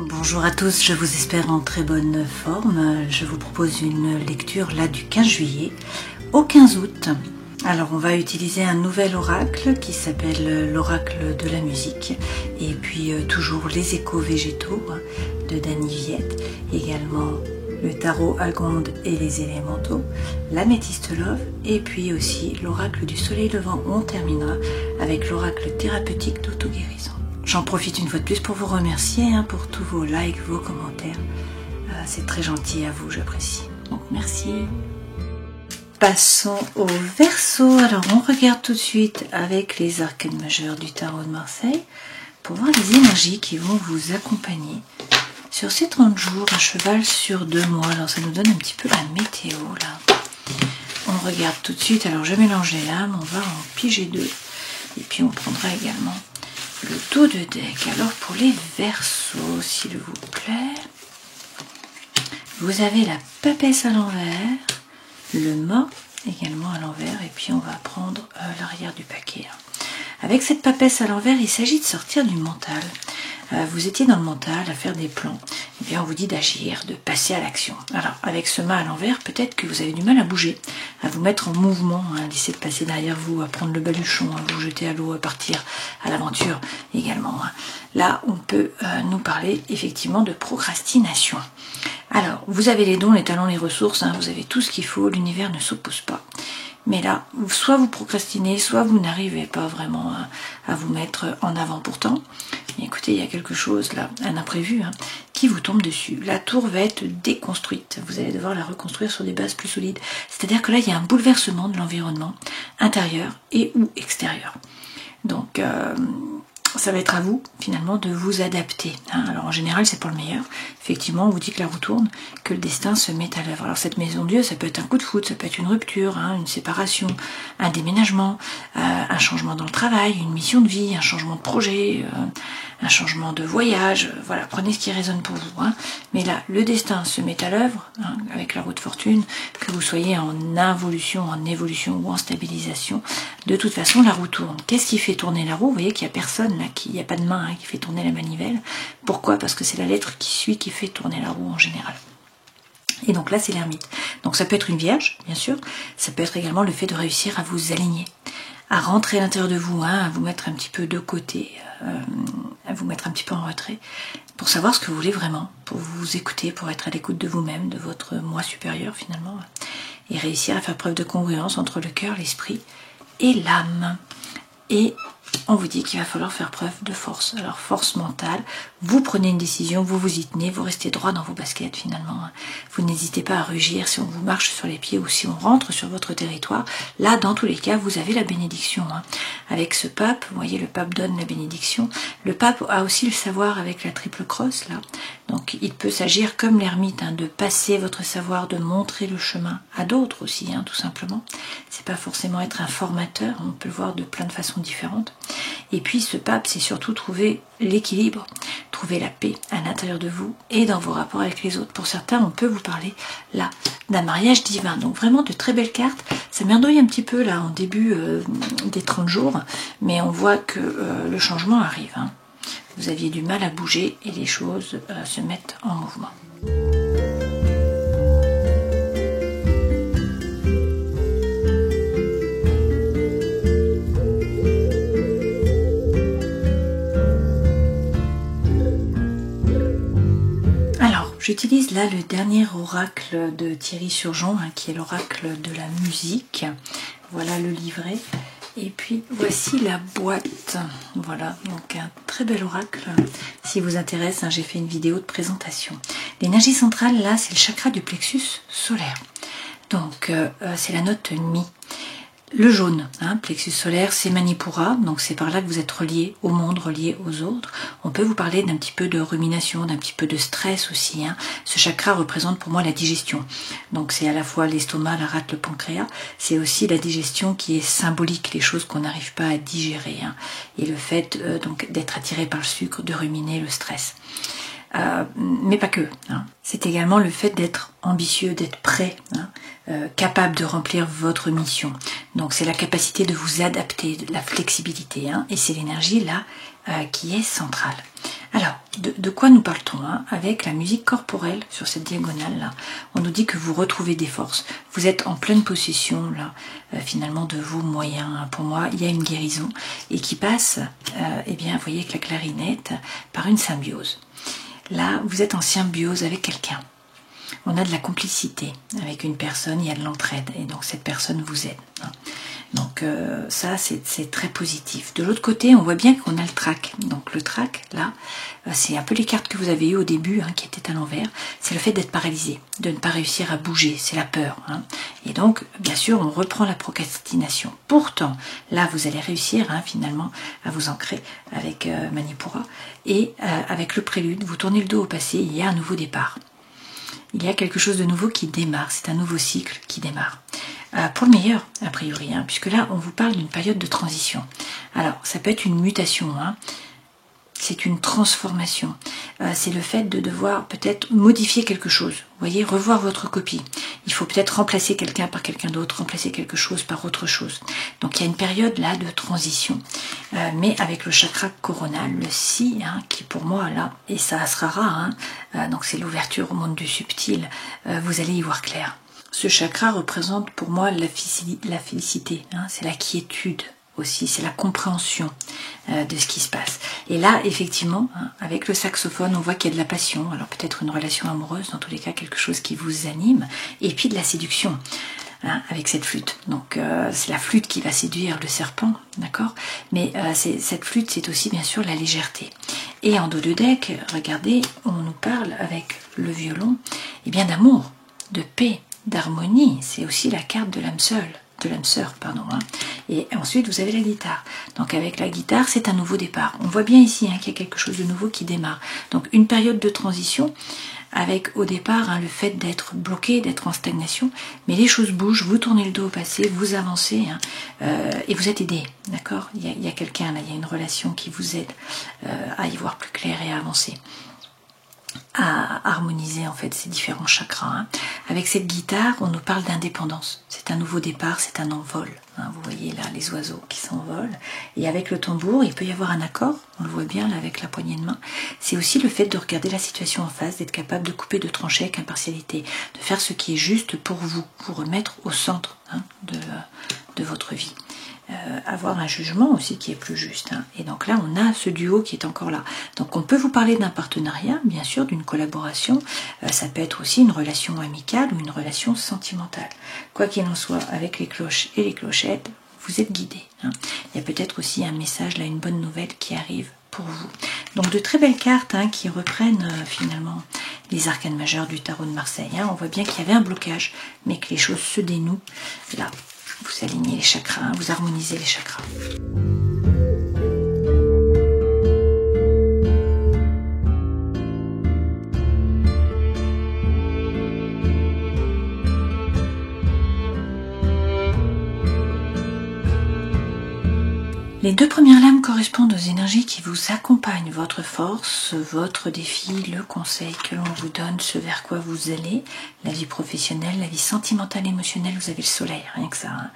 Bonjour à tous, je vous espère en très bonne forme. Je vous propose une lecture là du 15 juillet au 15 août. Alors on va utiliser un nouvel oracle qui s'appelle l'oracle de la musique et puis toujours les échos végétaux de Dany Viette, également le tarot Agonde et les élémentaux, l'améthyste love et puis aussi l'oracle du soleil levant. On terminera avec l'oracle thérapeutique d'auto-guérison. J'en profite une fois de plus pour vous remercier pour tous vos likes, vos commentaires. C'est très gentil à vous, j'apprécie. Donc merci. Passons au Verseau. Alors on regarde tout de suite avec les arcanes majeurs du tarot de Marseille pour voir les énergies qui vont vous accompagner sur ces 30 jours, à cheval sur 2 mois. Alors ça nous donne un petit peu la météo là. On regarde tout de suite. Alors je mélange les lames, on va en piger 2 et puis on prendra également le dos de deck. Alors pour les Verseaux, s'il vous plaît, vous avez la papesse à l'envers, le mât également à l'envers, et puis on va prendre l'arrière du paquet. Avec cette papesse à l'envers, il s'agit de sortir du mental. Vous étiez dans le mental à faire des plans, et bien on vous dit d'agir, de passer à l'action. Alors avec ce mât à l'envers, peut-être que vous avez du mal à bouger, à vous mettre en mouvement, à laisser de passer derrière vous, à prendre le baluchon, à vous jeter à l'eau, à partir à l'aventure également. Là, on peut nous parler effectivement de procrastination. Alors, vous avez les dons, les talents, les ressources, vous avez tout ce qu'il faut, l'univers ne s'oppose pas. Mais là, soit vous procrastinez, soit vous n'arrivez pas vraiment à vous mettre en avant. Pourtant, écoutez, il y a quelque chose là, un imprévu, qui vous tombe dessus. La tour va être déconstruite. Vous allez devoir la reconstruire sur des bases plus solides. C'est-à-dire que là, il y a un bouleversement de l'environnement intérieur et ou extérieur. Donc, ça va être à vous, finalement, de vous adapter. Alors, en général, c'est pour le meilleur. Effectivement, on vous dit que la roue tourne, que le destin se met à l'œuvre. Alors, cette maison de Dieu, ça peut être un coup de foudre, ça peut être une rupture, une séparation, un déménagement, un changement dans le travail, une mission de vie, un changement de projet, un changement de voyage. Voilà, prenez ce qui résonne pour vous. Mais là, le destin se met à l'œuvre, avec la roue de fortune, que vous soyez en involution, en évolution ou en stabilisation. De toute façon, la roue tourne. Qu'est-ce qui fait tourner la roue? Vous voyez qu'il n'y a personne là, il n'y a pas de main qui fait tourner la manivelle. Pourquoi? Parce que c'est la lettre qui suit qui fait tourner la roue en général. Et donc là, c'est l'ermite. Donc ça peut être une vierge, bien sûr. Ça peut être également le fait de réussir à vous aligner, à rentrer à l'intérieur de vous, à vous mettre un petit peu de côté, à vous mettre un petit peu en retrait, pour savoir ce que vous voulez vraiment, pour vous écouter, pour être à l'écoute de vous-même, de votre moi supérieur finalement, et réussir à faire preuve de congruence entre le cœur, l'esprit et l'âme. Et on vous dit qu'il va falloir faire preuve de force. Alors force mentale, vous prenez une décision, vous vous y tenez, vous restez droit dans vos baskets finalement. Vous n'hésitez pas à rugir si on vous marche sur les pieds ou si on rentre sur votre territoire. Là, dans tous les cas, vous avez la bénédiction. Avec ce pape, vous voyez, le pape donne la bénédiction. Le pape a aussi le savoir avec la triple crosse là. Donc il peut s'agir comme l'ermite, de passer votre savoir, de montrer le chemin à d'autres aussi, tout simplement. C'est pas forcément être un formateur, on peut le voir de plein de façons différentes. Et puis ce pape, c'est surtout trouver l'équilibre, trouver la paix à l'intérieur de vous et dans vos rapports avec les autres. Pour certains, on peut vous parler là d'un mariage divin. Donc vraiment de très belles cartes. Ça merdouille un petit peu là en début des 30 jours, mais on voit que le changement arrive. Vous aviez du mal à bouger et les choses se mettent en mouvement. J'utilise là le dernier oracle de Thierry Surgeon, qui est l'oracle de la musique. Voilà le livret. Et puis voici la boîte. Voilà, donc un très bel oracle. Si vous intéresse, j'ai fait une vidéo de présentation. L'énergie centrale, là, c'est le chakra du plexus solaire. Donc, c'est la note Mi. Le jaune, plexus solaire, c'est Manipura, donc c'est par là que vous êtes relié au monde, relié aux autres. On peut vous parler d'un petit peu de rumination, d'un petit peu de stress aussi. Ce chakra représente pour moi la digestion. Donc c'est à la fois l'estomac, la rate, le pancréas. C'est aussi la digestion qui est symbolique, les choses qu'on n'arrive pas à digérer. Et le fait donc d'être attiré par le sucre, de ruminer le stress. Mais pas que. C'est également le fait d'être ambitieux, d'être prêt, capable de remplir votre mission. Donc c'est la capacité de vous adapter, de la flexibilité, et c'est l'énergie là qui est centrale. Alors, de quoi nous parle-t-on hein? Avec la musique corporelle sur cette diagonale-là, on nous dit que vous retrouvez des forces. Vous êtes en pleine possession, là, finalement, de vos moyens. Hein. Pour moi, il y a une guérison et qui passe, eh bien, vous voyez, avec la clarinette, par une symbiose. Là, vous êtes en symbiose avec quelqu'un. On a de la complicité avec une personne, il y a de l'entraide. Et donc, cette personne vous aide. Hein. Donc ça c'est très positif. De l'autre côté on voit bien qu'on a le trac. Donc le trac là c'est un peu les cartes que vous avez eues au début hein, qui étaient à l'envers. C'est le fait d'être paralysé, de ne pas réussir à bouger, c'est la peur. Hein. Et donc bien sûr on reprend la procrastination. Pourtant là vous allez réussir hein, finalement à vous ancrer avec Manipura. Et avec le prélude vous tournez le dos au passé, il y a un nouveau départ. Il y a quelque chose de nouveau qui démarre, c'est un nouveau cycle qui démarre. Pour le meilleur, a priori, hein, puisque là, on vous parle d'une période de transition. Alors, ça peut être une mutation, hein, c'est une transformation. C'est le fait de devoir peut-être modifier quelque chose. Vous voyez, revoir votre copie. Il faut peut-être remplacer quelqu'un par quelqu'un d'autre, remplacer quelque chose par autre chose. Donc, il y a une période là de transition. Mais avec le chakra coronal, le Si, hein, qui pour moi, là, et ça sera rare, hein, donc c'est l'ouverture au monde du subtil, vous allez y voir clair. Ce chakra représente pour moi la félicité, hein, c'est la quiétude aussi, c'est la compréhension de ce qui se passe. Et là, effectivement, hein, avec le saxophone, on voit qu'il y a de la passion, alors peut-être une relation amoureuse, dans tous les cas quelque chose qui vous anime, et puis de la séduction. Hein, avec cette flûte. Donc c'est la flûte qui va séduire le serpent, d'accord? Mais cette flûte, c'est aussi bien sûr la légèreté. Et en dos de deck, regardez, on nous parle avec le violon, eh bien d'amour, de paix, d'harmonie. C'est aussi la carte de l'âme sœur, pardon. Hein. Et ensuite, vous avez la guitare. Donc avec la guitare, c'est un nouveau départ. On voit bien ici hein, qu'il y a quelque chose de nouveau qui démarre. Donc une période de transition avec au départ hein, le fait d'être bloqué, d'être en stagnation, mais les choses bougent, vous tournez le dos au passé, vous avancez hein, et vous êtes aidé, d'accord? Il y a quelqu'un là, il y a une relation qui vous aide à y voir plus clair et à avancer, à harmoniser en fait ces différents chakras. Hein. Avec cette guitare, on nous parle d'indépendance. C'est un nouveau départ, c'est un envol. Hein. Vous voyez là les oiseaux qui s'envolent. Et avec le tambour, il peut y avoir un accord. On le voit bien là avec la poignée de main. C'est aussi le fait de regarder la situation en face, d'être capable de couper, de trancher avec impartialité, de faire ce qui est juste pour vous remettre au centre hein, de votre vie. Avoir un jugement aussi qui est plus juste. Hein. Et donc là, on a ce duo qui est encore là. Donc on peut vous parler d'un partenariat, bien sûr, d'une collaboration. Ça peut être aussi une relation amicale ou une relation sentimentale. Quoi qu'il en soit, avec les cloches et les clochettes, vous êtes guidés. Hein. Il y a peut-être aussi un message, là, une bonne nouvelle qui arrive pour vous. Donc de très belles cartes hein, qui reprennent finalement les arcanes majeures du tarot de Marseille. Hein. On voit bien qu'il y avait un blocage, mais que les choses se dénouent là. Vous alignez les chakras, vous harmonisez les chakras. Les deux premières lames correspondent aux énergies qui vous accompagnent, votre force, votre défi, le conseil que l'on vous donne, ce vers quoi vous allez, la vie professionnelle, la vie sentimentale, émotionnelle, vous avez le soleil, rien que ça, hein.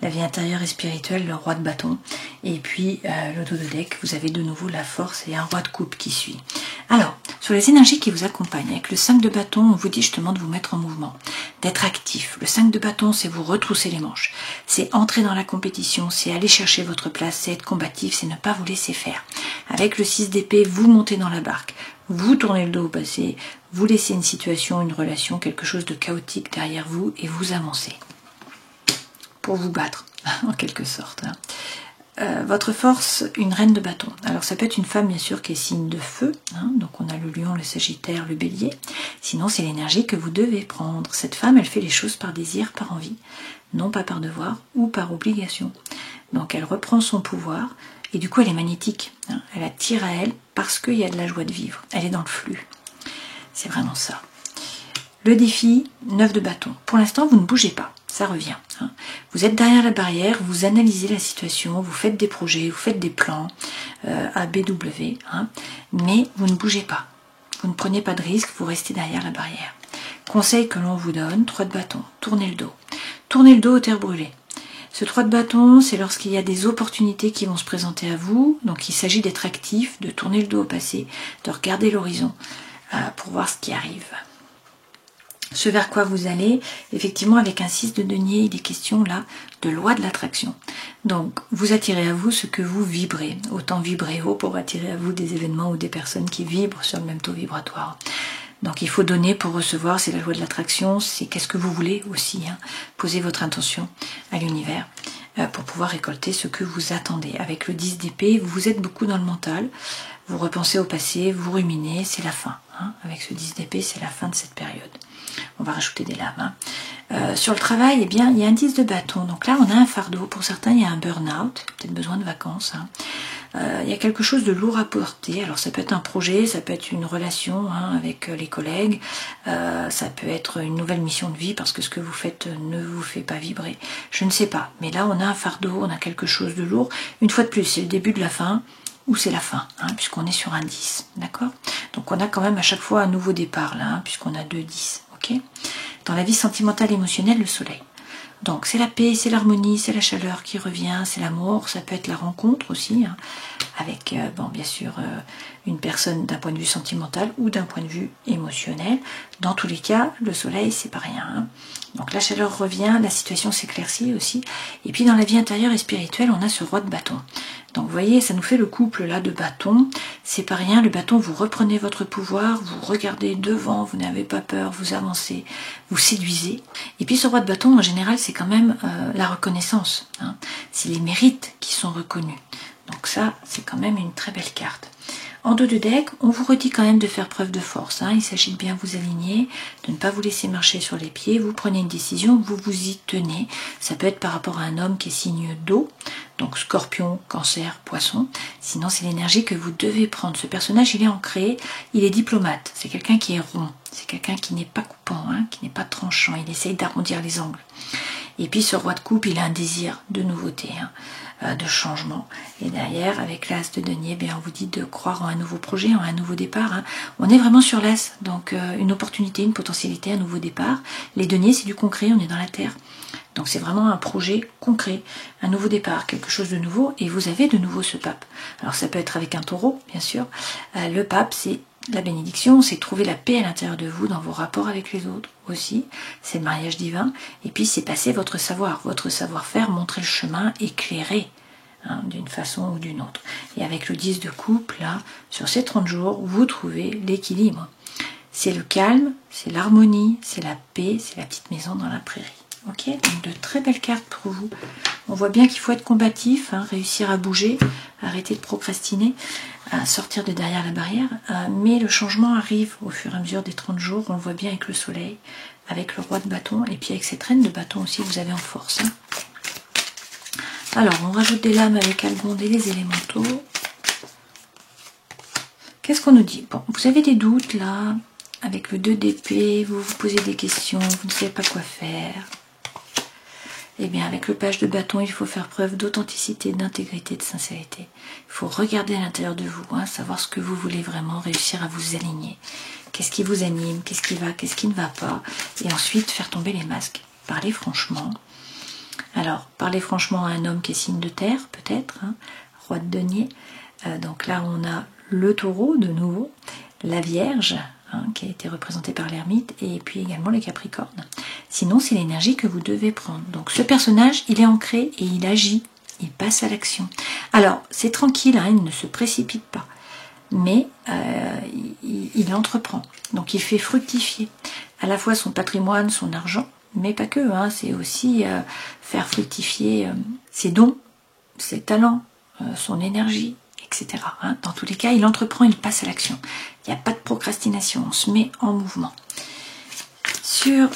La vie intérieure et spirituelle, le roi de bâton, et puis le dos de deck, vous avez de nouveau la force et un roi de coupe qui suit. Alors, sur les énergies qui vous accompagnent, avec le 5 de bâton, on vous dit justement de vous mettre en mouvement, d'être actif. Le 5 de bâton, c'est vous retrousser les manches, c'est entrer dans la compétition, c'est aller chercher votre place, c'est être combatif, c'est ne pas vous laisser faire. Avec le 6 d'épée, vous montez dans la barque, vous tournez le dos au passé, vous laissez une situation, une relation, quelque chose de chaotique derrière vous et vous avancez pour vous battre, en quelque sorte. Hein. Votre force, une reine de bâton. Alors ça peut être une femme bien sûr qui est signe de feu, hein, donc on a le lion, le sagittaire, le bélier. Sinon c'est l'énergie que vous devez prendre. Cette femme, elle fait les choses par désir, par envie, non pas par devoir ou par obligation. Donc elle reprend son pouvoir et du coup elle est magnétique. Hein, elle attire à elle parce qu'il y a de la joie de vivre. Elle est dans le flux. C'est vraiment ça. Le défi, 9 de bâton. Pour l'instant vous ne bougez pas. Ça revient. Hein. Vous êtes derrière la barrière, vous analysez la situation, vous faites des projets, vous faites des plans ABW, hein, mais vous ne bougez pas. Vous ne prenez pas de risque, vous restez derrière la barrière. Conseil que l'on vous donne, 3 de bâton, tournez le dos. Tournez le dos aux terres brûlées. Ce 3 de bâton, c'est lorsqu'il y a des opportunités qui vont se présenter à vous. Donc il s'agit d'être actif, de tourner le dos au passé, de regarder l'horizon pour voir ce qui arrive. Ce vers quoi vous allez, effectivement avec un 6 de denier, il est question là de loi de l'attraction. Donc vous attirez à vous ce que vous vibrez. Autant vibrer haut pour attirer à vous des événements ou des personnes qui vibrent sur le même taux vibratoire. Donc il faut donner pour recevoir, c'est la loi de l'attraction, c'est qu'est-ce que vous voulez aussi. Posez votre intention à l'univers pour pouvoir récolter ce que vous attendez. Avec le 10 d'épée, vous êtes beaucoup dans le mental, vous repensez au passé, vous ruminez, c'est la fin. Avec ce 10 d'épée, c'est la fin de cette période. On va rajouter des lames. Sur le travail, eh bien, il y a un 10 de bâton. Donc là, on a un fardeau. Pour certains, il y a un burn-out, peut-être besoin de vacances. Il y a quelque chose de lourd à porter. Alors ça peut être un projet, ça peut être une relation avec les collègues, ça peut être une nouvelle mission de vie parce que ce que vous faites ne vous fait pas vibrer. Je ne sais pas. Mais là, on a un fardeau, on a quelque chose de lourd. Une fois de plus, c'est le début de la fin. Ou c'est la fin, puisqu'on est sur un 10, d'accord? Donc on a quand même à chaque fois un nouveau départ là, puisqu'on a 2 10, ok? Dans la vie sentimentale et émotionnelle, le soleil. Donc c'est la paix, c'est l'harmonie, c'est la chaleur qui revient, c'est l'amour, ça peut être la rencontre aussi, avec, bien sûr, une personne d'un point de vue sentimental ou d'un point de vue émotionnel. Dans tous les cas, le soleil, c'est pas rien. Donc la chaleur revient, la situation s'éclaircit aussi. Et puis dans la vie intérieure et spirituelle, on a ce roi de bâton. Donc vous voyez, ça nous fait le couple là de bâton. C'est pas rien, le bâton, vous reprenez votre pouvoir, vous regardez devant, vous n'avez pas peur, vous avancez, vous séduisez. Et puis ce roi de bâton, en général, c'est quand même la reconnaissance. C'est les mérites qui sont reconnus. Donc ça, c'est quand même une très belle carte. En dos de deck, on vous redit quand même de faire preuve de force. Il s'agit de bien vous aligner, de ne pas vous laisser marcher sur les pieds. Vous prenez une décision, vous vous y tenez. Ça peut être par rapport à un homme qui est signe d'eau, donc scorpion, cancer, poisson. Sinon, c'est l'énergie que vous devez prendre. Ce personnage, il est ancré, il est diplomate. C'est quelqu'un qui est rond. C'est quelqu'un qui n'est pas coupant, qui n'est pas tranchant. Il essaye d'arrondir les angles. Et puis ce roi de coupe, il a un désir de nouveauté, de changement. Et derrière, avec l'as de denier, on vous dit de croire en un nouveau projet, en un nouveau départ. On est vraiment sur l'as, donc une opportunité, une potentialité, un nouveau départ. Les deniers, c'est du concret, on est dans la terre. Donc c'est vraiment un projet concret, un nouveau départ, quelque chose de nouveau. Et vous avez de nouveau ce pape. Alors ça peut être avec un taureau, bien sûr. Le pape, c'est la bénédiction, c'est trouver la paix à l'intérieur de vous, dans vos rapports avec les autres aussi. C'est le mariage divin. Et puis c'est passer votre savoir-faire, montrer le chemin, éclairer d'une façon ou d'une autre. Et avec le 10 de coupe, là, sur ces 30 jours, vous trouvez l'équilibre. C'est le calme, c'est l'harmonie, c'est la paix, c'est la petite maison dans la prairie. Ok, donc de très belles cartes pour vous. On voit bien qu'il faut être combatif, réussir à bouger, arrêter de procrastiner, sortir de derrière la barrière. Mais le changement arrive au fur et à mesure des 30 jours. On le voit bien avec le soleil, avec le roi de bâton, et puis avec cette reine de bâton aussi, vous avez en force. Alors, on rajoute des lames avec Algonde et les élémentaux. Qu'est-ce qu'on nous dit? Bon, vous avez des doutes là, avec le 2 d'épée, vous vous posez des questions, vous ne savez pas quoi faire. Eh bien, avec le page de bâton, il faut faire preuve d'authenticité, d'intégrité, de sincérité. Il faut regarder à l'intérieur de vous, savoir ce que vous voulez vraiment, réussir à vous aligner. Qu'est-ce qui vous anime, qu'est-ce qui va, qu'est-ce qui ne va pas. Et ensuite, faire tomber les masques. Parlez franchement. Alors, parlez franchement à un homme qui est signe de terre, peut-être, roi de denier. Donc là, on a le taureau, de nouveau, la vierge, qui a été représentée par l'ermite, et puis également le capricorne. Sinon, c'est l'énergie que vous devez prendre. Donc ce personnage, il est ancré et il agit, il passe à l'action. Alors, c'est tranquille, il ne se précipite pas, mais il entreprend. Donc il fait fructifier à la fois son patrimoine, son argent, mais pas que, c'est aussi faire fructifier ses dons, ses talents, son énergie, etc. Dans tous les cas, il entreprend, il passe à l'action. Il n'y a pas de procrastination, on se met en mouvement. Sur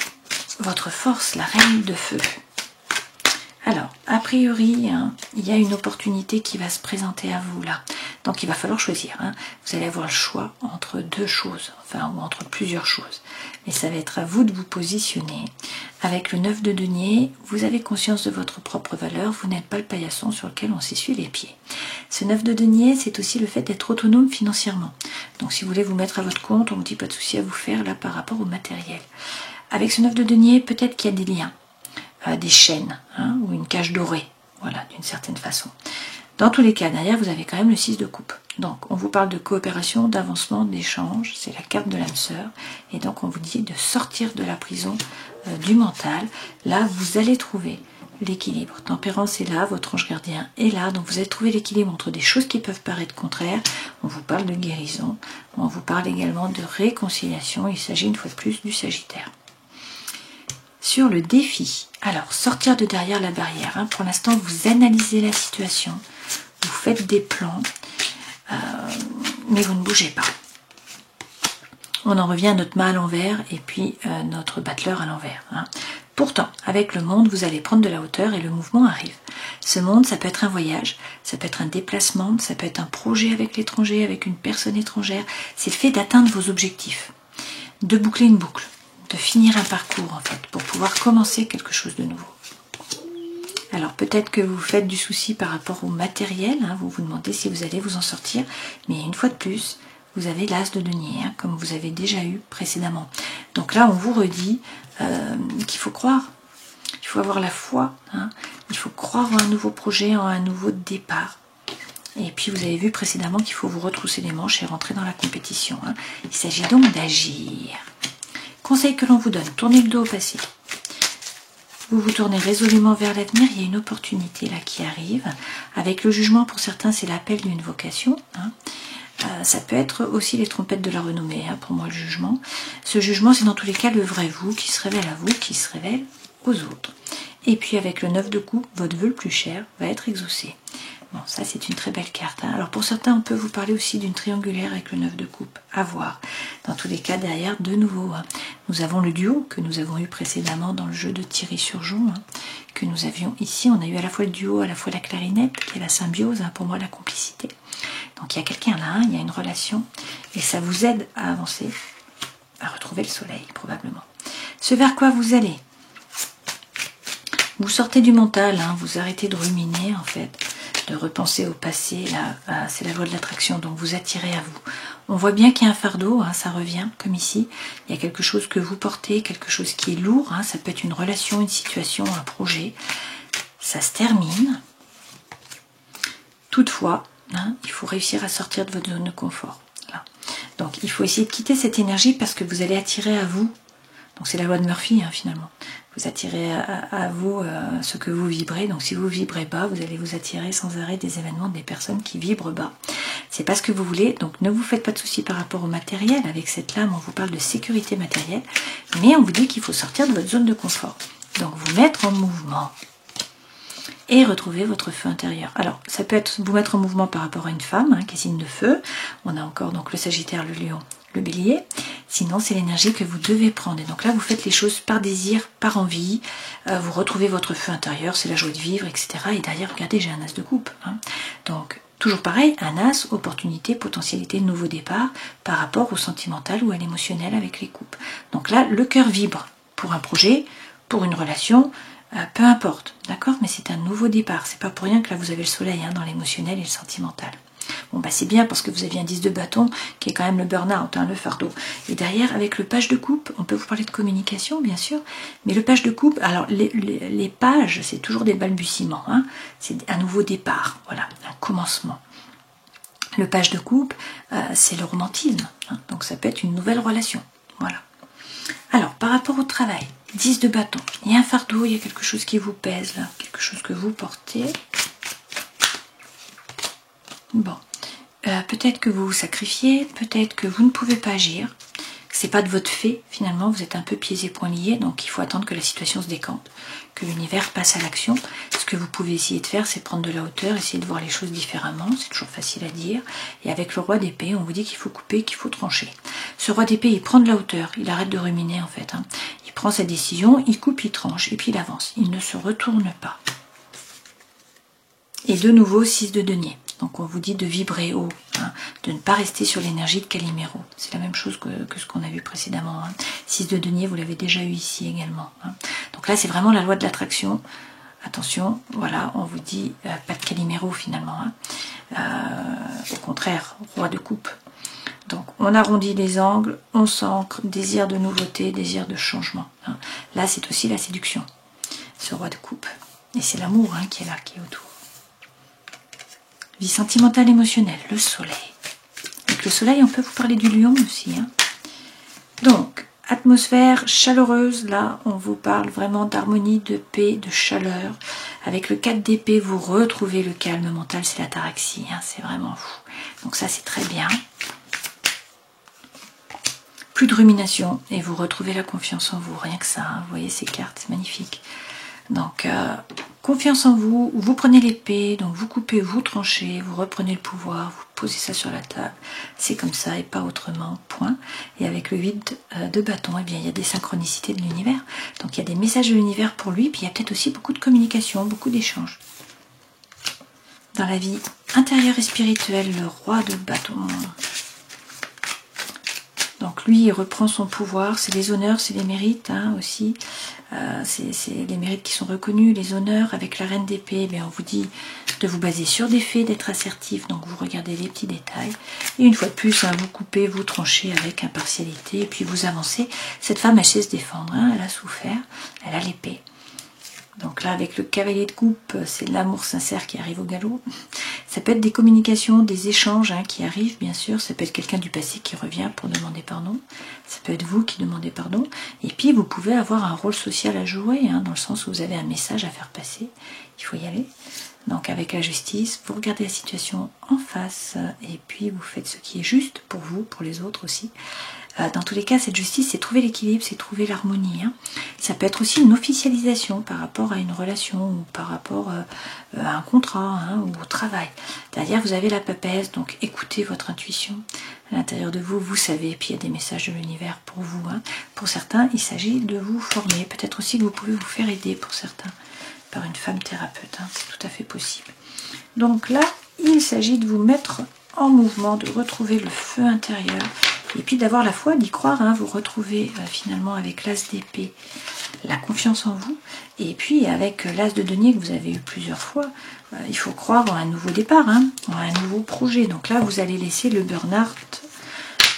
votre force, la reine de feu. Alors, a priori, il y a une opportunité qui va se présenter à vous là. Donc il va falloir choisir. Vous allez avoir le choix entre deux choses, ou entre plusieurs choses. Mais ça va être à vous de vous positionner. Avec le 9 de denier, vous avez conscience de votre propre valeur, vous n'êtes pas le paillasson sur lequel on s'essuie les pieds. Ce 9 de denier, c'est aussi le fait d'être autonome financièrement. Donc si vous voulez vous mettre à votre compte, on ne dit pas de souci à vous faire là par rapport au matériel. Avec ce 9 de denier, peut-être qu'il y a des liens. des chaînes, hein, ou une cage dorée, voilà, d'une certaine façon. Dans tous les cas, derrière, vous avez quand même le 6 de coupe. Donc, on vous parle de coopération, d'avancement, d'échange. C'est la carte de l'âme sœur. Et donc, on vous dit de sortir de la prison du mental. Là, vous allez trouver l'équilibre. Tempérance est là, votre ange gardien est là. Donc, vous allez trouver l'équilibre entre des choses qui peuvent paraître contraires. On vous parle de guérison. On vous parle également de réconciliation. Il s'agit une fois de plus du Sagittaire. Sur le défi, alors, sortir de derrière la barrière. Hein. Pour l'instant, vous analysez la situation. Vous faites des plans, mais vous ne bougez pas. On en revient à notre main à l'envers et puis notre battleur à l'envers. Hein. Pourtant, avec le monde, vous allez prendre de la hauteur et le mouvement arrive. Ce monde, ça peut être un voyage, ça peut être un déplacement, ça peut être un projet avec l'étranger, avec une personne étrangère. C'est le fait d'atteindre vos objectifs, de boucler une boucle, de finir un parcours en fait, pour pouvoir commencer quelque chose de nouveau. Alors peut-être que vous faites du souci par rapport au matériel, hein, vous vous demandez si vous allez vous en sortir, mais une fois de plus, vous avez l'as de denier, hein, comme vous avez déjà eu précédemment. Donc là, on vous redit qu'il faut croire, il faut avoir la foi, hein, il faut croire en un nouveau projet, en un nouveau départ. Et puis vous avez vu précédemment qu'il faut vous retrousser les manches et rentrer dans la compétition. Hein. Il s'agit donc d'agir. Conseil que l'on vous donne, tournez le dos au passé. Vous vous tournez résolument vers l'avenir, il y a une opportunité là qui arrive. Avec le jugement, pour certains, c'est l'appel d'une vocation. Hein. Ça peut être aussi les trompettes de la renommée, hein, pour moi, le jugement. Ce jugement, c'est dans tous les cas le vrai vous qui se révèle à vous, qui se révèle aux autres. Et puis avec le 9 de coupe, votre vœu le plus cher va être exaucé. Bon, ça c'est une très belle carte. Hein. Alors pour certains, on peut vous parler aussi d'une triangulaire avec le 9 de coupe. À voir. Dans tous les cas, derrière, de nouveau, hein, nous avons le duo que nous avons eu précédemment dans le jeu de Thierry Surgeon, hein, que nous avions ici. On a eu à la fois le duo, à la fois la clarinette, qui est la symbiose, hein, pour moi la complicité. Donc il y a quelqu'un là, hein, il y a une relation, et ça vous aide à avancer, à retrouver le soleil probablement. Ce vers quoi vous allez, vous sortez du mental, hein, vous arrêtez de ruminer en fait, de repenser au passé, là, c'est la loi de l'attraction, donc vous attirez à vous. On voit bien qu'il y a un fardeau, hein, ça revient, comme ici, il y a quelque chose que vous portez, quelque chose qui est lourd, hein, ça peut être une relation, une situation, un projet, ça se termine. Toutefois, hein, il faut réussir à sortir de votre zone de confort. Là. Donc il faut essayer de quitter cette énergie parce que vous allez attirer à vous, donc c'est la loi de Murphy hein, finalement, vous attirez à vous ce que vous vibrez, donc si vous vibrez bas, vous allez vous attirer sans arrêt des événements, des personnes qui vibrent bas. C'est pas ce que vous voulez, donc ne vous faites pas de soucis par rapport au matériel. Avec cette lame, on vous parle de sécurité matérielle, mais on vous dit qu'il faut sortir de votre zone de confort. Donc vous mettre en mouvement et retrouver votre feu intérieur. Alors, ça peut être vous mettre en mouvement par rapport à une femme, hein, qui est signe de feu. On a encore donc le Sagittaire, le Lion, le Bélier. Sinon, c'est l'énergie que vous devez prendre. Et donc là, vous faites les choses par désir, par envie. Vous retrouvez votre feu intérieur, c'est la joie de vivre, etc. Et derrière, regardez, j'ai un as de coupe. Hein. Donc, toujours pareil, un as, opportunité, potentialité, nouveau départ par rapport au sentimental ou à l'émotionnel avec les coupes. Donc là, le cœur vibre pour un projet, pour une relation, peu importe, d'accord, mais c'est un nouveau départ. C'est pas pour rien que là vous avez le soleil hein, dans l'émotionnel et le sentimental. Bon bah c'est bien parce que vous aviez un 10 de bâton qui est quand même le burn-out, hein, le fardeau. Et derrière avec le page de coupe, on peut vous parler de communication bien sûr, mais le page de coupe, alors les pages c'est toujours des balbutiements, hein, c'est un nouveau départ, voilà, un commencement. Le page de coupe, c'est le romantisme, hein, donc ça peut être une nouvelle relation, voilà. Alors par rapport au travail, 10 de bâton, il y a un fardeau, il y a quelque chose qui vous pèse là, quelque chose que vous portez. Bon, peut-être que vous vous sacrifiez, peut-être que vous ne pouvez pas agir, c'est pas de votre fait finalement, vous êtes un peu pieds et poings liés, donc il faut attendre que la situation se décante, que l'univers passe à l'action. Ce que vous pouvez essayer de faire, c'est prendre de la hauteur, essayer de voir les choses différemment, c'est toujours facile à dire. Et avec le roi d'épée, on vous dit qu'il faut couper, qu'il faut trancher. Ce roi d'épée, il prend de la hauteur, il arrête de ruminer en fait, hein. Il prend sa décision, il coupe, il tranche, et puis il avance, il ne se retourne pas. Et de nouveau, 6 de denier. Donc on vous dit de vibrer haut, hein, de ne pas rester sur l'énergie de Calimero. C'est la même chose que ce qu'on a vu précédemment. Hein. 6 de denier, vous l'avez déjà eu ici également. Hein. Donc là, c'est vraiment la loi de l'attraction. Attention, voilà, on vous dit pas de Calimero finalement. Hein. Au contraire, roi de coupe. Donc on arrondit les angles, on s'ancre, désir de nouveauté, désir de changement. Hein. Là, c'est aussi la séduction. ce roi de coupe. Et c'est l'amour qui est là, qui est autour. Vie sentimentale, émotionnelle, le soleil. Avec le soleil, on peut vous parler du lion aussi. Donc, atmosphère chaleureuse, là, on vous parle vraiment d'harmonie, de paix, de chaleur. Avec le 4 d'épée, vous retrouvez le calme mental, c'est l'ataraxie, c'est vraiment fou. Donc ça, c'est très bien. Plus de rumination et vous retrouvez la confiance en vous, rien que ça. Vous voyez ces cartes, c'est magnifique. Donc, confiance en vous, vous prenez l'épée, donc vous coupez, vous tranchez, vous reprenez le pouvoir, vous posez ça sur la table. C'est comme ça et pas autrement, point. Et avec le 8 de bâton, eh bien, il y a des synchronicités de l'univers. Donc, il y a des messages de l'univers pour lui, puis il y a peut-être aussi beaucoup de communication, beaucoup d'échanges. Dans la vie intérieure et spirituelle, le roi de bâton. Donc lui, il reprend son pouvoir, c'est les honneurs, c'est les mérites aussi. C'est les mérites qui sont reconnus, les honneurs. Avec la reine d'épée, on vous dit de vous baser sur des faits, d'être assertif, donc vous regardez les petits détails. Et une fois de plus, vous coupez, vous tranchez avec impartialité, et puis vous avancez. Cette femme, elle sait se défendre, elle a souffert, elle a l'épée. Donc là, avec le cavalier de coupe, c'est l'amour sincère qui arrive au galop. Ça peut être des communications, des échanges qui arrivent, bien sûr. Ça peut être quelqu'un du passé qui revient pour demander pardon. Ça peut être vous qui demandez pardon. Et puis, vous pouvez avoir un rôle social à jouer, dans le sens où vous avez un message à faire passer. Il faut y aller. Donc, avec la justice, vous regardez la situation en face et puis vous faites ce qui est juste pour vous, pour les autres aussi. Dans tous les cas, cette justice, c'est trouver l'équilibre, c'est trouver l'harmonie. Ça peut être aussi une officialisation par rapport à une relation ou par rapport à un contrat ou au travail. Derrière, vous avez la papesse, donc écoutez votre intuition. À l'intérieur de vous, vous savez, puis il y a des messages de l'univers pour vous. Pour certains, il s'agit de vous former. Peut-être aussi que vous pouvez vous faire aider pour certains par une femme thérapeute. C'est tout à fait possible. Donc là, il s'agit de vous mettre en mouvement, de retrouver le feu intérieur. Et puis d'avoir la foi, d'y croire, vous retrouvez finalement avec l'as d'épée la confiance en vous. Et puis avec l'as de denier que vous avez eu plusieurs fois, il faut croire en un nouveau départ, en un nouveau projet. Donc là, vous allez laisser le burn-out,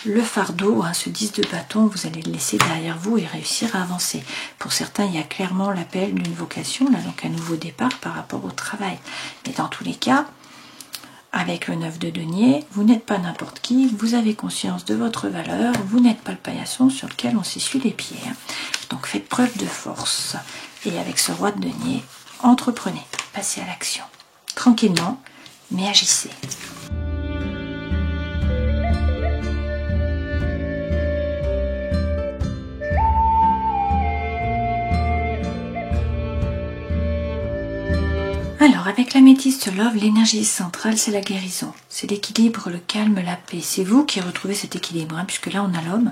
le fardeau, ce 10 de bâton, vous allez le laisser derrière vous et réussir à avancer. Pour certains, il y a clairement l'appel d'une vocation, là, donc un nouveau départ par rapport au travail. Mais dans tous les cas, avec le 9 de denier, vous n'êtes pas n'importe qui, vous avez conscience de votre valeur, vous n'êtes pas le paillasson sur lequel on s'essuie les pieds. Donc faites preuve de force. Et avec ce roi de denier, entreprenez, passez à l'action. Tranquillement, mais agissez. Alors, avec l'améthyste Love, l'énergie centrale, c'est la guérison. C'est l'équilibre, le calme, la paix. C'est vous qui retrouvez cet équilibre, puisque là, on a l'homme.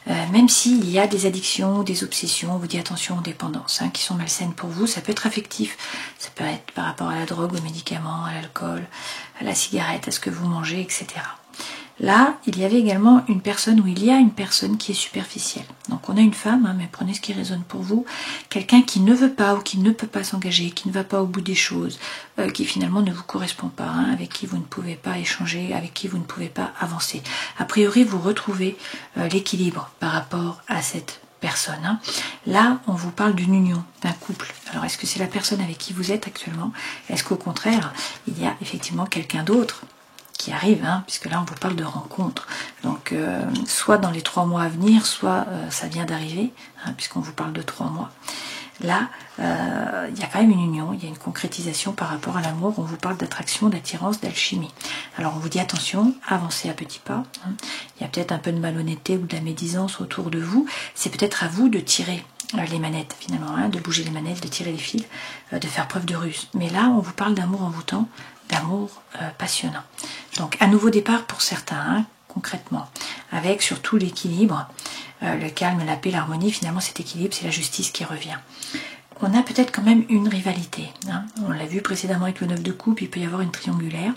Même s'il y a des addictions, des obsessions, on vous dit attention aux dépendances, qui sont malsaines pour vous. Ça peut être affectif. Ça peut être par rapport à la drogue, aux médicaments, à l'alcool, à la cigarette, à ce que vous mangez, etc. Là, il y avait également une personne, ou il y a une personne qui est superficielle. Donc on a une femme, mais prenez ce qui résonne pour vous, quelqu'un qui ne veut pas ou qui ne peut pas s'engager, qui ne va pas au bout des choses, qui finalement ne vous correspond pas, avec qui vous ne pouvez pas échanger, avec qui vous ne pouvez pas avancer. A priori, vous retrouvez l'équilibre par rapport à cette personne. Là, on vous parle d'une union, d'un couple. Alors, est-ce que c'est la personne avec qui vous êtes actuellement? Est-ce qu'au contraire, il y a effectivement quelqu'un d'autre qui arrive, puisque là on vous parle de rencontre. Donc soit dans les 3 mois à venir, soit ça vient d'arriver, puisqu'on vous parle de 3 mois. Là, il y a quand même une union, il y a une concrétisation par rapport à l'amour. On vous parle d'attraction, d'attirance, d'alchimie. Alors on vous dit attention, avancez à petits pas. Il y a peut-être un peu de malhonnêteté ou de la médisance autour de vous. C'est peut-être à vous de tirer les manettes finalement, de bouger les manettes, de tirer les fils, de faire preuve de ruse. Mais là, on vous parle d'amour envoûtant, d'amour passionnant. Donc un nouveau départ pour certains, concrètement, avec surtout l'équilibre, le calme, la paix, l'harmonie. Finalement cet équilibre, c'est la justice qui revient. On a peut-être quand même une rivalité, on l'a vu précédemment avec le 9 de coupe, il peut y avoir une triangulaire,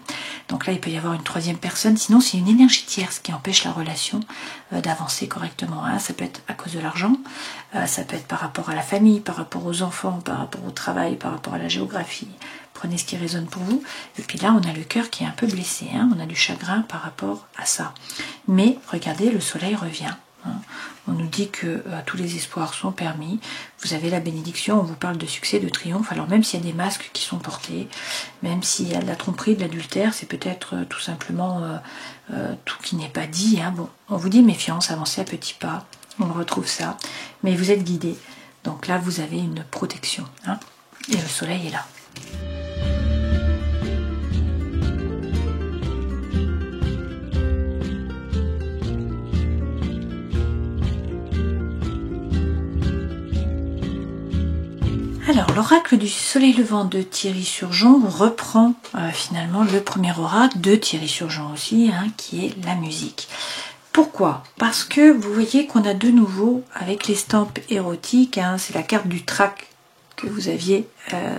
donc là il peut y avoir une troisième personne, sinon c'est une énergie tierce qui empêche la relation d'avancer correctement. Ça peut être à cause de l'argent, ça peut être par rapport à la famille, par rapport aux enfants, par rapport au travail, par rapport à la géographie. Prenez ce qui résonne pour vous. Et puis là, on a le cœur qui est un peu blessé. On a du chagrin par rapport à ça. Mais regardez, le soleil revient. On nous dit que tous les espoirs sont permis. Vous avez la bénédiction, on vous parle de succès, de triomphe. Alors même s'il y a des masques qui sont portés, même s'il y a de la tromperie, de l'adultère, c'est peut-être tout simplement tout qui n'est pas dit. Hein. Bon, on vous dit méfiance, avancez à petits pas. On retrouve ça. Mais vous êtes guidés. Donc là, vous avez une protection. Hein. Et le soleil est là. Alors, l'oracle du soleil levant de Thierry Surgeon reprend finalement le premier oracle de Thierry Surgeon aussi, hein, qui est la musique. Pourquoi? Parce que vous voyez qu'on a de nouveau, avec l'estampe érotique, hein, c'est la carte du trac que vous aviez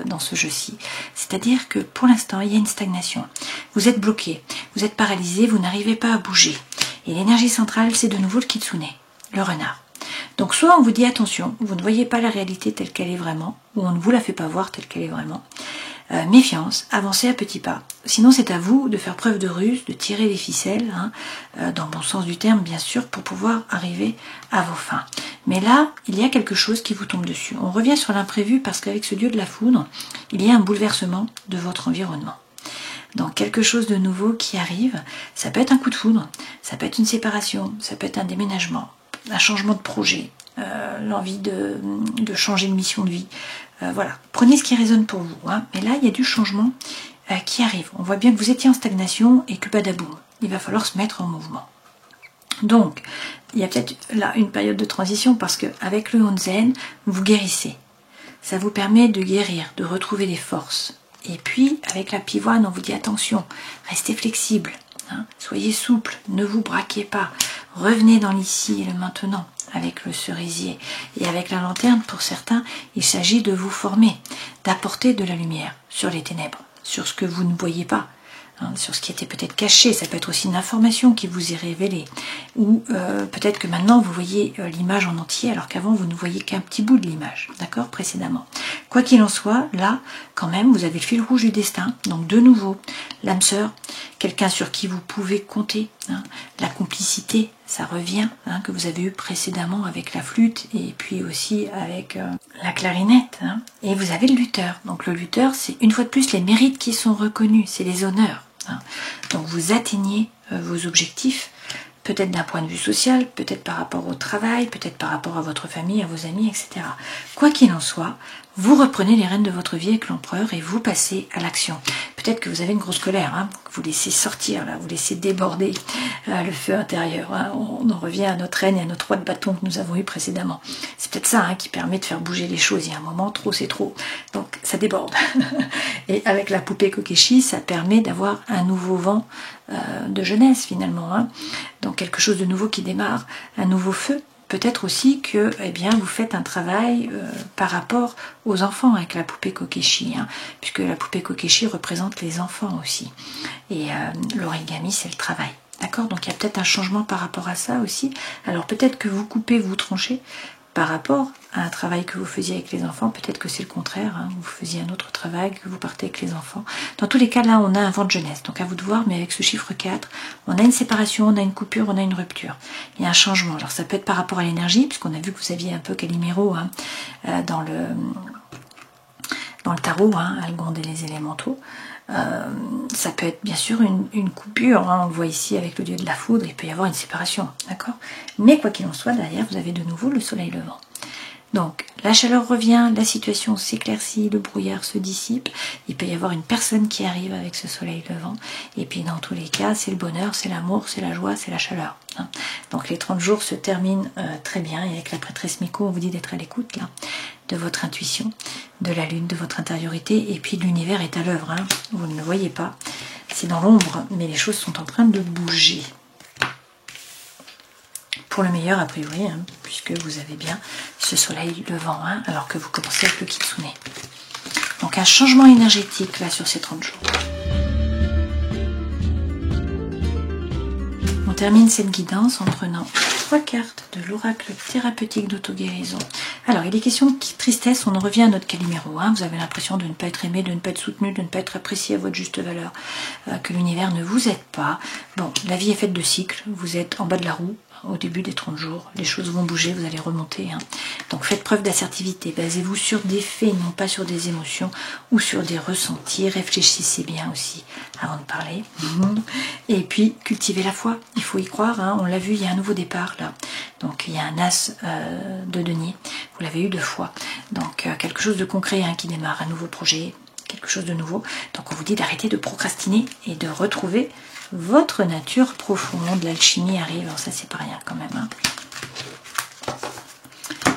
dans ce jeu-ci. C'est-à-dire que pour l'instant, il y a une stagnation. Vous êtes bloqué, vous êtes paralysé, vous n'arrivez pas à bouger. Et l'énergie centrale, c'est de nouveau le kitsune, le renard. Donc soit on vous dit attention, vous ne voyez pas la réalité telle qu'elle est vraiment, ou on ne vous la fait pas voir telle qu'elle est vraiment. Méfiance, avancez à petits pas. Sinon c'est à vous de faire preuve de ruse, de tirer les ficelles, hein, dans le bon sens du terme bien sûr, pour pouvoir arriver à vos fins. Mais là, il y a quelque chose qui vous tombe dessus. On revient sur l'imprévu parce qu'avec ce dieu de la foudre, il y a un bouleversement de votre environnement. Donc quelque chose de nouveau qui arrive, ça peut être un coup de foudre, ça peut être une séparation, ça peut être un déménagement, un changement de projet, l'envie de changer de mission de vie. Voilà, prenez ce qui résonne pour vous. Hein. Mais là, il y a du changement qui arrive. On voit bien que vous étiez en stagnation et que badaboum, il va falloir se mettre en mouvement. Donc, il y a peut-être là une période de transition parce qu'avec le Onzen, vous guérissez. Ça vous permet de guérir, de retrouver des forces. Et puis, avec la pivoine, on vous dit attention, restez flexible. Hein, soyez souple, ne vous braquez pas, revenez dans l'ici et le maintenant avec le cerisier et avec la lanterne. Pour certains, il s'agit de vous former, d'apporter de la lumière sur les ténèbres, sur ce que vous ne voyez pas, hein, sur ce qui était peut-être caché. Ça peut être aussi une information qui vous est révélée, ou peut-être que maintenant vous voyez l'image en entier alors qu'avant vous ne voyez qu'un petit bout de l'image, d'accord, précédemment. Quoi qu'il en soit, là, quand même, vous avez le fil rouge du destin, donc de nouveau, l'âme sœur, quelqu'un sur qui vous pouvez compter, hein, la complicité, ça revient, hein, que vous avez eu précédemment avec la flûte et puis aussi avec la clarinette, hein. Et vous avez le lutteur, donc le lutteur, c'est une fois de plus les mérites qui sont reconnus, c'est les honneurs, hein. Donc vous atteignez vos objectifs, peut-être d'un point de vue social, peut-être par rapport au travail, peut-être par rapport à votre famille, à vos amis, etc. Quoi qu'il en soit, vous reprenez les rênes de votre vie avec l'empereur et vous passez à l'action. Peut-être que vous avez une grosse colère, hein, que vous laissez sortir, là, vous laissez déborder le feu intérieur. Hein. On en revient à notre reine et à notre roi de bâton que nous avons eu précédemment. C'est peut-être ça, hein, qui permet de faire bouger les choses. Il y a un moment, trop c'est trop. Donc ça déborde. Et avec la poupée Kokeshi, ça permet d'avoir un nouveau vent de jeunesse finalement. Hein. Donc quelque chose de nouveau qui démarre, un nouveau feu. Peut-être aussi que eh bien, vous faites un travail par rapport aux enfants avec la poupée Kokeshi, hein, puisque la poupée Kokeshi représente les enfants aussi. Et l'origami, c'est le travail. D'accord? Donc il y a peut-être un changement par rapport à ça aussi. Alors peut-être que vous coupez, vous tranchez par rapport à un travail que vous faisiez avec les enfants. Peut-être que c'est le contraire, hein, vous faisiez un autre travail, que vous partez avec les enfants. Dans tous les cas, là, on a un vent de jeunesse. Donc à vous de voir, mais avec ce chiffre 4, on a une séparation, on a une coupure, on a une rupture. Il y a un changement. Alors ça peut être par rapport à l'énergie, puisqu'on a vu que vous aviez un peu Calimero, hein, dans le tarot, hein, Algonde et les élémentaux. Ça peut être bien sûr une coupure, hein, on le voit ici avec le dieu de la foudre, il peut y avoir une séparation, d'accord? Mais quoi qu'il en soit, derrière vous avez de nouveau le soleil levant. Donc la chaleur revient, la situation s'éclaircit, le brouillard se dissipe, il peut y avoir une personne qui arrive avec ce soleil levant, et puis dans tous les cas c'est le bonheur, c'est l'amour, c'est la joie, c'est la chaleur. Hein. Donc les 30 jours se terminent très bien, et avec la prêtresse Miko on vous dit d'être à l'écoute là, de votre intuition, de la lune, de votre intériorité, et puis l'univers est à l'œuvre, hein. Vous ne le voyez pas, c'est dans l'ombre, mais les choses sont en train de bouger. Pour le meilleur a priori, hein, puisque vous avez bien ce soleil levant, hein, alors que vous commencez avec le kitsune. Donc un changement énergétique là sur ces 30 jours. On termine cette guidance en prenant 3 cartes de l'oracle thérapeutique d'auto-guérison. Alors, il est question de tristesse, on en revient à notre Calimero. Hein. Vous avez l'impression de ne pas être aimé, de ne pas être soutenu, de ne pas être apprécié à votre juste valeur, que l'univers ne vous aide pas. Bon, la vie est faite de cycles, vous êtes en bas de la roue, au début des 30 jours. Les choses vont bouger, vous allez remonter. Hein. Donc faites preuve d'assertivité. Basez-vous sur des faits, non pas sur des émotions ou sur des ressentis. Réfléchissez bien aussi avant de parler. Et puis cultivez la foi. Il faut y croire. Hein. On l'a vu, il y a un nouveau départ là. Donc il y a un as de denier. Vous l'avez eu 2 fois. Donc quelque chose de concret hein, qui démarre, un nouveau projet, quelque chose de nouveau. Donc on vous dit d'arrêter de procrastiner et de retrouver votre nature profonde. L'alchimie arrive, alors ça c'est pas rien quand même. Hein.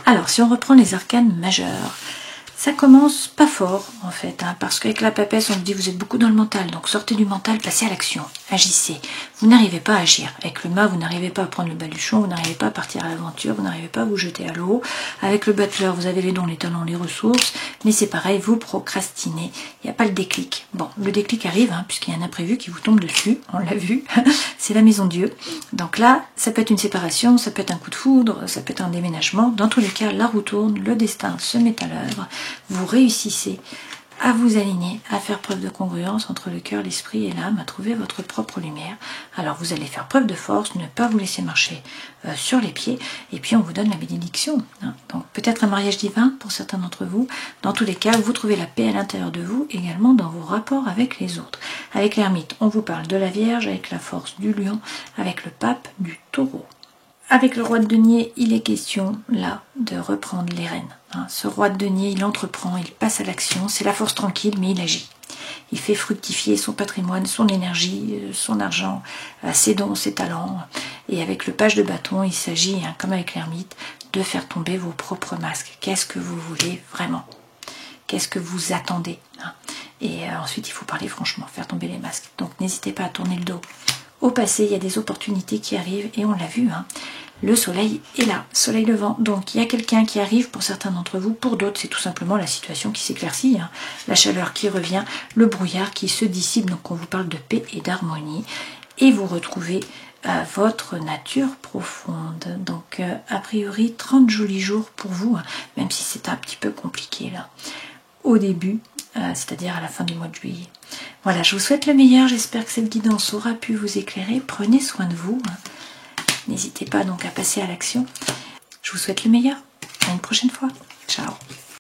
Alors si on reprend les arcanes majeurs, ça commence pas fort en fait, hein, parce qu'avec la papesse on vous dit vous êtes beaucoup dans le mental, donc sortez du mental, passez à l'action, agissez. Vous n'arrivez pas à agir. Avec le mât, vous n'arrivez pas à prendre le baluchon, vous n'arrivez pas à partir à l'aventure, vous n'arrivez pas à vous jeter à l'eau. Avec le battleur, vous avez les dons, les talents, les ressources, mais c'est pareil, vous procrastinez. Il n'y a pas le déclic. Bon, le déclic arrive, hein, puisqu'il y a un imprévu qui vous tombe dessus, on l'a vu, c'est la maison Dieu. Donc là, ça peut être une séparation, ça peut être un coup de foudre, ça peut être un déménagement. Dans tous les cas, la roue tourne, le destin se met à l'œuvre, vous réussissez à vous aligner, à faire preuve de congruence entre le cœur, l'esprit et l'âme, à trouver votre propre lumière. Alors vous allez faire preuve de force, ne pas vous laisser marcher sur les pieds, et puis on vous donne la bénédiction. Hein. Donc peut-être un mariage divin pour certains d'entre vous. Dans tous les cas, vous trouvez la paix à l'intérieur de vous, également dans vos rapports avec les autres. Avec l'ermite, on vous parle de la Vierge, avec la force du lion, avec le pape du taureau. Avec le roi de denier, il est question, là, de reprendre les rênes. Hein. Ce roi de denier, il entreprend, il passe à l'action, c'est la force tranquille, mais il agit. Il fait fructifier son patrimoine, son énergie, son argent, ses dons, ses talents. Et avec le page de bâton, il s'agit, hein, comme avec l'ermite, de faire tomber vos propres masques. Qu'est-ce que vous voulez vraiment? Qu'est-ce que vous attendez, hein? Et ensuite, il faut parler franchement, faire tomber les masques. Donc n'hésitez pas à tourner le dos. Au passé, il y a des opportunités qui arrivent et on l'a vu, hein. Le soleil est là, soleil levant. Donc il y a quelqu'un qui arrive pour certains d'entre vous, pour d'autres c'est tout simplement la situation qui s'éclaircit, hein. La chaleur qui revient, le brouillard qui se dissipe, donc on vous parle de paix et d'harmonie. Et vous retrouvez votre nature profonde. Donc a priori 30 jolis jours pour vous, hein, même si c'est un petit peu compliqué là. Au début, c'est-à-dire à la fin du mois de juillet. Voilà, je vous souhaite le meilleur, j'espère que cette guidance aura pu vous éclairer. Prenez soin de vous, hein. N'hésitez pas donc à passer à l'action. Je vous souhaite le meilleur. À une prochaine fois. Ciao.